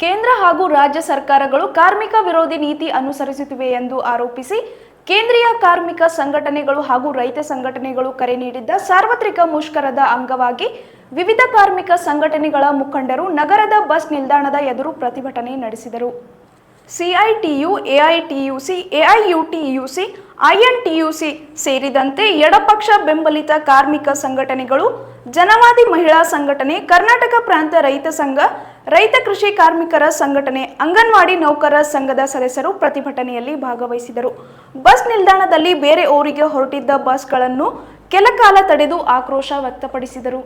ಕೇಂದ್ರ ಹಾಗೂ ರಾಜ್ಯ ಸರ್ಕಾರಗಳು ಕಾರ್ಮಿಕ ವಿರೋಧಿ ನೀತಿ ಅನುಸರಿಸುತ್ತಿವೆ ಎಂದು ಆರೋಪಿಸಿ ಕೇಂದ್ರೀಯ ಕಾರ್ಮಿಕ ಸಂಘಟನೆಗಳು ಹಾಗೂ ರೈತ ಸಂಘಟನೆಗಳು ಕರೆ ನೀಡಿದ್ದ ಸಾರ್ವತ್ರಿಕ ಮುಷ್ಕರದ ಅಂಗವಾಗಿ ವಿವಿಧ ಕಾರ್ಮಿಕ ಸಂಘಟನೆಗಳ ಮುಖಂಡರು ನಗರದ ಬಸ್ ನಿಲ್ದಾಣದ ಎದುರು ಪ್ರತಿಭಟನೆ ನಡೆಸಿದರು. ಸಿಐಟಿಯು, ಎಐಟಿಯುಸಿ, ಎಐಯುಟಿಯುಸಿ, ಐಎನ್ಟಿಯುಸಿ ಸೇರಿದಂತೆ ಎಡಪಕ್ಷ ಬೆಂಬಲಿತ ಕಾರ್ಮಿಕ ಸಂಘಟನೆಗಳು, ಜನವಾದಿ ಮಹಿಳಾ ಸಂಘಟನೆ, ಕರ್ನಾಟಕ ಪ್ರಾಂತ ರೈತ ಸಂಘ, ರೈತ ಕೃಷಿ ಕಾರ್ಮಿಕರ ಸಂಘಟನೆ, ಅಂಗನವಾಡಿ ನೌಕರರ ಸಂಘದ ಸದಸ್ಯರು ಪ್ರತಿಭಟನೆಯಲ್ಲಿ ಭಾಗವಹಿಸಿದರು. ಬಸ್ ನಿಲ್ದಾಣದಲ್ಲಿ ಬೇರೆ ಊರಿಗೆ ಹೊರಟಿದ್ದ ಬಸ್ಗಳನ್ನು ಕೆಲ ಕಾಲ ತಡೆದು ಆಕ್ರೋಶ ವ್ಯಕ್ತಪಡಿಸಿದರು.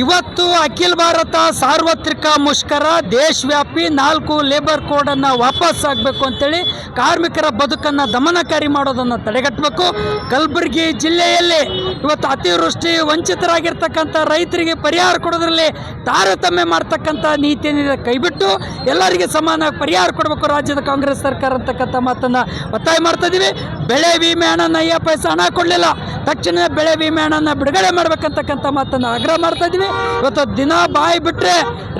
ಇವತ್ತು ಅಖಿಲ ಭಾರತ ಸಾರ್ವತ್ರಿಕ ಮುಷ್ಕರ ದೇಶವ್ಯಾಪಿ 4 ಲೇಬರ್ ಕೋಡ್ ಅನ್ನು ವಾಪಸ್ ಆಗಬೇಕು ಅಂತೇಳಿ ಕಾರ್ಮಿಕರ ಬದುಕನ್ನು ದಮನಕಾರಿ ಮಾಡೋದನ್ನು ತಡೆಗಟ್ಟಬೇಕು. ಕಲಬುರಗಿ ಜಿಲ್ಲೆಯಲ್ಲಿ ಇವತ್ತು ಅತಿವೃಷ್ಟಿ ವಂಚಿತರಾಗಿರ್ತಕ್ಕಂಥ ರೈತರಿಗೆ ಪರಿಹಾರ ಕೊಡೋದ್ರಲ್ಲಿ ತಾರತಮ್ಯ ಮಾಡ್ತಕ್ಕಂಥ ನೀತಿಯನ್ನು ಕೈಬಿಟ್ಟು ಎಲ್ಲರಿಗೆ ಸಮಾನ ಪರಿಹಾರ ಕೊಡಬೇಕು ರಾಜ್ಯದ ಕಾಂಗ್ರೆಸ್ ಸರ್ಕಾರ ಅಂತಕ್ಕಂಥ ಮಾತನ್ನು ಒತ್ತಾಯ ಮಾಡ್ತಾ ಇದ್ದೀವಿ. ಬೆಳೆ ವಿಮೆ ಹಣ 50 ಪೈಸೆ ಹಣ ಕೊಡಲಿಲ್ಲ, ತಕ್ಷಣ ಬೆಳೆ ವಿಮೆ ಹಣನ ಬಿಡುಗಡೆ ಮಾಡಬೇಕಂತಕ್ಕಂಥ ಮಾತನ್ನು ಆಗ್ರಹ ಮಾಡ್ತಾ ಇದ್ದೀವಿ. ಇವತ್ತು ದಿನ ಬಾಯಿ ಬಿಟ್ಟರೆ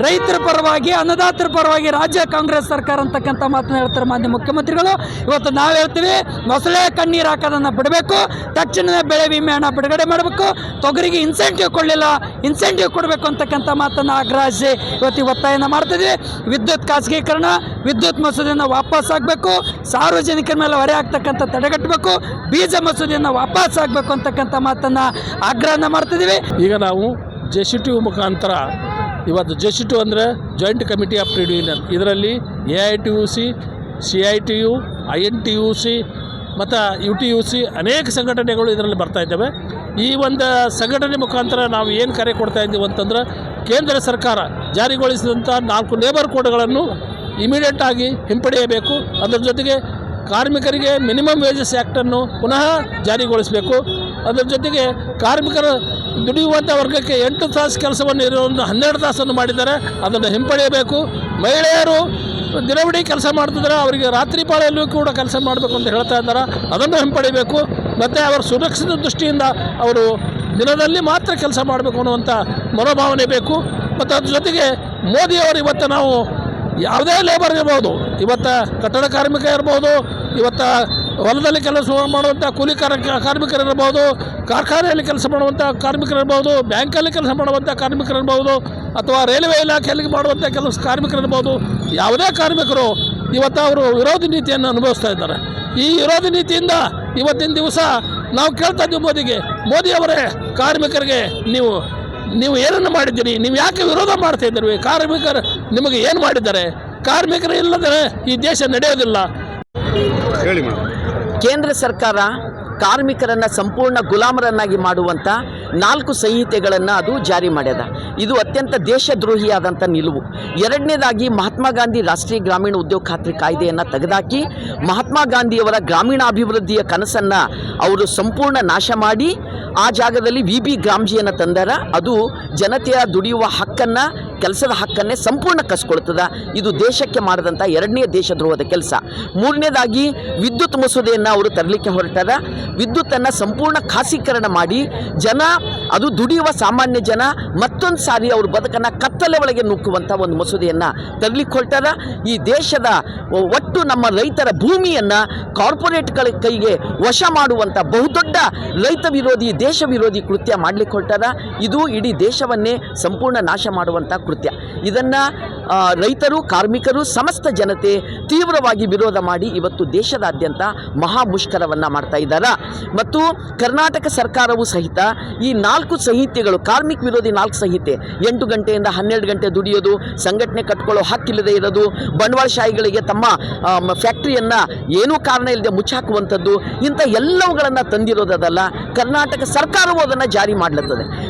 ರೈತರ ಪರವಾಗಿ, ಅನ್ನದಾತರ ಪರವಾಗಿ ರಾಜ್ಯ ಕಾಂಗ್ರೆಸ್ ಸರ್ಕಾರ ಅಂತಕ್ಕಂಥ ಮಾತನ್ನು ಹೇಳ್ತಾರೆ ಮಾನ್ಯ ಮುಖ್ಯಮಂತ್ರಿಗಳು. ಇವತ್ತು ನಾವು ಹೇಳ್ತೀವಿ, ಮೊಸಳೆ ಕಣ್ಣೀರು ಹಾಕೋದನ್ನು ಬಿಡಬೇಕು, ತಕ್ಷಣವೇ ಬೆಳೆ ವಿಮೆ ಹಣ ಬಿಡುಗಡೆ ಮಾಡಬೇಕು, ತೊಗರಿಗೆ ಇನ್ಸೆಂಟಿವ್ ಕೊಡಲಿಲ್ಲ, ಇನ್ಸೆಂಟಿವ್ ಕೊಡಬೇಕು ಅಂತಕ್ಕಂಥ ಮಾತನ್ನು ಆಗ್ರಹಿಸಿ ಇವತ್ತು ಒತ್ತಾಯನ ಮಾಡ್ತಿದ್ವಿ. ವಿದ್ಯುತ್ ಖಾಸಗೀಕರಣ, ವಿದ್ಯುತ್ ಮಸೂದೆಯನ್ನು ವಾಪಸ್ ಆಗಬೇಕು, ಸಾರ್ವಜನಿಕರ ಮೇಲೆ ಹೊರೆ ಆಗ್ತಕ್ಕಂಥ ತಡೆಗಟ್ಟಬೇಕು, ಬೀಜ ಮಸೂದೆಯನ್ನು ವಾಪಸ್ ಆಗಬೇಕು ಅಂತಕ್ಕಂಥ ಮಾತನ್ನು ಆಗ್ರಹನ ಮಾಡ್ತಿದ್ದೀವಿ. ಈಗ ನಾವು JCTU ಮುಖಾಂತರ ಇವತ್ತು JCTU ಅಂದರೆ joint committee of trade union, ಇದರಲ್ಲಿ AITUC, CITU, INTUC ಮತ್ತು UTUC ಅನೇಕ ಸಂಘಟನೆಗಳು ಇದರಲ್ಲಿ ಬರ್ತಾ ಇದ್ದಾವೆ. ಈ ಒಂದು ಸಂಘಟನೆ ಮುಖಾಂತರ ನಾವು ಏನು ಕರೆ ಕೊಡ್ತಾ ಇದ್ದೀವಿ ಅಂತಂದ್ರೆ, ಕೇಂದ್ರ ಸರ್ಕಾರ ಜಾರಿಗೊಳಿಸಿದಂಥ 4 ಲೇಬರ್ ಕೋಡ್ಗಳನ್ನು ಇಮಿಡಿಯೇಟ್ ಆಗಿ ಹಿಂಪಡೆಯಬೇಕು. ಅದರ ಜೊತೆಗೆ ಕಾರ್ಮಿಕರಿಗೆ ಮಿನಿಮಮ್ ವೇಜಸ್ ಆ್ಯಕ್ಟನ್ನು ಪುನಃ ಜಾರಿಗೊಳಿಸಬೇಕು. ಅದರ ಜೊತೆಗೆ ಕಾರ್ಮಿಕರ ದುಡಿಯುವಂಥ ವರ್ಗಕ್ಕೆ 8 ತಾಸು ಕೆಲಸವನ್ನು ಇರುವಂಥ 12 ತಾಸನ್ನು ಮಾಡಿದ್ದಾರೆ, ಅದನ್ನು ಹಿಂಪಡೆಯಬೇಕು. ಮಹಿಳೆಯರು ದಿನವಿಡೀ ಕೆಲಸ ಮಾಡ್ತಿದ್ದಾರೆ, ಅವರಿಗೆ ರಾತ್ರಿ ಪಾಳಿಯಲ್ಲೂ ಕೂಡ ಕೆಲಸ ಮಾಡಬೇಕು ಅಂತ ಹೇಳ್ತಾ ಇದ್ದಾರೆ, ಅದನ್ನು ಹಿಂಪಡೆಯಬೇಕು. ಮತ್ತು ಅವರ ಸುರಕ್ಷಿತ ದೃಷ್ಟಿಯಿಂದ ಅವರು ದಿನದಲ್ಲಿ ಮಾತ್ರ ಕೆಲಸ ಮಾಡಬೇಕು ಅನ್ನುವಂಥ ಮನೋಭಾವನೆ ಬೇಕು. ಮತ್ತು ಅದ್ರ ಜೊತೆಗೆ ಮೋದಿಯವರು ಇವತ್ತು ನಾವು ಯಾವುದೇ ಲೇಬರ್ ಇರ್ಬೋದು, ಇವತ್ತು ಕಟ್ಟಡ ಕಾರ್ಮಿಕ ಇರ್ಬೋದು, ಇವತ್ತು ಹೊಲದಲ್ಲಿ ಕೆಲಸ ಮಾಡುವಂಥ ಕೂಲಿ ಕಾರ್ಮಿಕರಿರ್ಬೋದು, ಕಾರ್ಖಾನೆಯಲ್ಲಿ ಕೆಲಸ ಮಾಡುವಂಥ ಕಾರ್ಮಿಕರಿರ್ಬೋದು, ಬ್ಯಾಂಕಲ್ಲಿ ಕೆಲಸ ಮಾಡುವಂಥ ಕಾರ್ಮಿಕರಿರ್ಬೋದು, ಅಥವಾ ರೈಲ್ವೆ ಇಲಾಖೆಯಲ್ಲಿ ಮಾಡುವಂಥ ಕೆಲಸ ಕಾರ್ಮಿಕರಿರ್ಬೋದು, ಯಾವುದೇ ಕಾರ್ಮಿಕರು ಇವತ್ತು ಅವರು ವಿರೋಧಿ ನೀತಿಯನ್ನು ಅನುಭವಿಸ್ತಾ ಇದ್ದಾರೆ. ಈ ವಿರೋಧಿ ನೀತಿಯಿಂದ ಇವತ್ತಿನ ದಿವಸ ನಾವು ಕೇಳ್ತಾ ಇದ್ದೀವಿ ಮೋದಿಯವರೇ, ಕಾರ್ಮಿಕರಿಗೆ ನೀವು ಏನನ್ನು ಮಾಡಿದ್ದೀರಿ, ನೀವು ಯಾಕೆ ವಿರೋಧ ಮಾಡ್ತಾ ಇದ್ದೀರಿ, ಕಾರ್ಮಿಕರು ನಿಮಗೆ ಏನು ಮಾಡಿದ್ದಾರೆ, ಕಾರ್ಮಿಕರು ಇಲ್ಲದೆ ಈ ದೇಶ ನಡೆಯೋದಿಲ್ಲ. ಹೇಳಿ ಮೇಡಮ್. ಕೇಂದ್ರ ಸರ್ಕಾರ ಕಾರ್ಮಿಕರನ್ನು ಸಂಪೂರ್ಣ ಗುಲಾಮರನ್ನಾಗಿ ಮಾಡುವಂಥ 4 ಸಂಹಿತೆಗಳನ್ನು ಅದು ಜಾರಿ ಮಾಡ್ಯದ. ಇದು ಅತ್ಯಂತ ದೇಶದ್ರೋಹಿಯಾದಂಥ ನಿಲುವು. ಎರಡನೇದಾಗಿ ಮಹಾತ್ಮ ಗಾಂಧಿ ರಾಷ್ಟ್ರೀಯ ಗ್ರಾಮೀಣ ಉದ್ಯೋಗ ಖಾತ್ರಿ ಕಾಯ್ದೆಯನ್ನು ತೆಗೆದಾಕಿ ಮಹಾತ್ಮ ಗಾಂಧಿಯವರ ಗ್ರಾಮೀಣಾಭಿವೃದ್ಧಿಯ ಕನಸನ್ನು ಅವರು ಸಂಪೂರ್ಣ ನಾಶ ಮಾಡಿ ಆ ಜಾಗದಲ್ಲಿ VB ಗ್ರಾಮ್ಜಿಯನ್ನು ತಂದಾರ. ಅದು ಜನತೆಯ ದುಡಿಯುವ ಹಕ್ಕನ್ನು, ಕೆಲಸದ ಹಕ್ಕನ್ನೇ ಸಂಪೂರ್ಣ ಕಸ್ಕೊಳ್ತದ. ಇದು ದೇಶಕ್ಕೆ ಮಾಡಿದಂಥ 2ನೇ ದೇಶದ್ರೋಹದ ಕೆಲಸ. 3ನೇದಾಗಿ ವಿದ್ಯುತ್ ಮಸೂದೆಯನ್ನು ಅವರು ತರಲಿಕ್ಕೆ ಹೊರಟಾರ. ವಿದ್ಯುತ್ತನ್ನು ಸಂಪೂರ್ಣ ಖಾಸಗೀಕರಣ ಮಾಡಿ ಜನ, ಅದು ದುಡಿಯುವ ಸಾಮಾನ್ಯ ಜನ ಮತ್ತೊಂದು ಸಾರಿ ಅವ್ರ ಬದುಕನ್ನು ಕತ್ತಲೆ ಒಳಗೆ ನುಗ್ಗುವಂಥ ಒಂದು ಮಸೂದೆಯನ್ನು ತರಲಿಕ್ಕೆ ಹೊರಟಾರ. ಈ ದೇಶದ ಒಟ್ಟು ನಮ್ಮ ರೈತರ ಭೂಮಿಯನ್ನು ಕಾರ್ಪೊರೇಟ್ಗಳ ಕೈಗೆ ವಶ ಮಾಡುವಂಥ ಬಹುದೊಡ್ಡ ರೈತ ವಿರೋಧಿ, ದೇಶ ವಿರೋಧಿ ಕೃತ್ಯ ಮಾಡಲಿಕ್ಕೆ ಹೊರಟಾರ. ಇದು ಇಡೀ ದೇಶವನ್ನೇ ಸಂಪೂರ್ಣ ನಾಶ ಮಾಡುವಂಥ ಕೃತ್ಯ. ಇದನ್ನು ರೈತರು, ಕಾರ್ಮಿಕರು, ಸಮಸ್ತ ಜನತೆ ತೀವ್ರವಾಗಿ ವಿರೋಧ ಮಾಡಿ ಇವತ್ತು ದೇಶದಾದ್ಯಂತ ಮಹಾ ಮುಷ್ಕರವನ್ನು ಮಾಡ್ತಾ ಇದ್ದಾರೆ. ಮತ್ತು ಕರ್ನಾಟಕ ಸರ್ಕಾರವೂ ಸಹಿತ ಈ 4 ಸಂಹಿತೆಗಳು, ಕಾರ್ಮಿಕ ವಿರೋಧಿ 4 ಸಂಹಿತೆ, 8 ಗಂಟೆಯಿಂದ 12 ಗಂಟೆ ದುಡಿಯೋದು, ಸಂಘಟನೆ ಕಟ್ಕೊಳ್ಳೋ ಹಕ್ಕಿಲ್ಲದೆ ಇರೋದು, ಬಂಡವಾಳಶಾಹಿಗಳಿಗೆ ತಮ್ಮ ಫ್ಯಾಕ್ಟ್ರಿಯನ್ನು ಏನೂ ಕಾರಣ ಇಲ್ಲದೆ ಮುಚ್ಚಾಕುವಂಥದ್ದು, ಇಂಥ ಎಲ್ಲವುಗಳನ್ನು ತಂದಿರೋದಲ್ಲ. ಕರ್ನಾಟಕ ಸರ್ಕಾರವೂ ಅದನ್ನು ಜಾರಿ ಮಾಡಲತ್ತದೆ.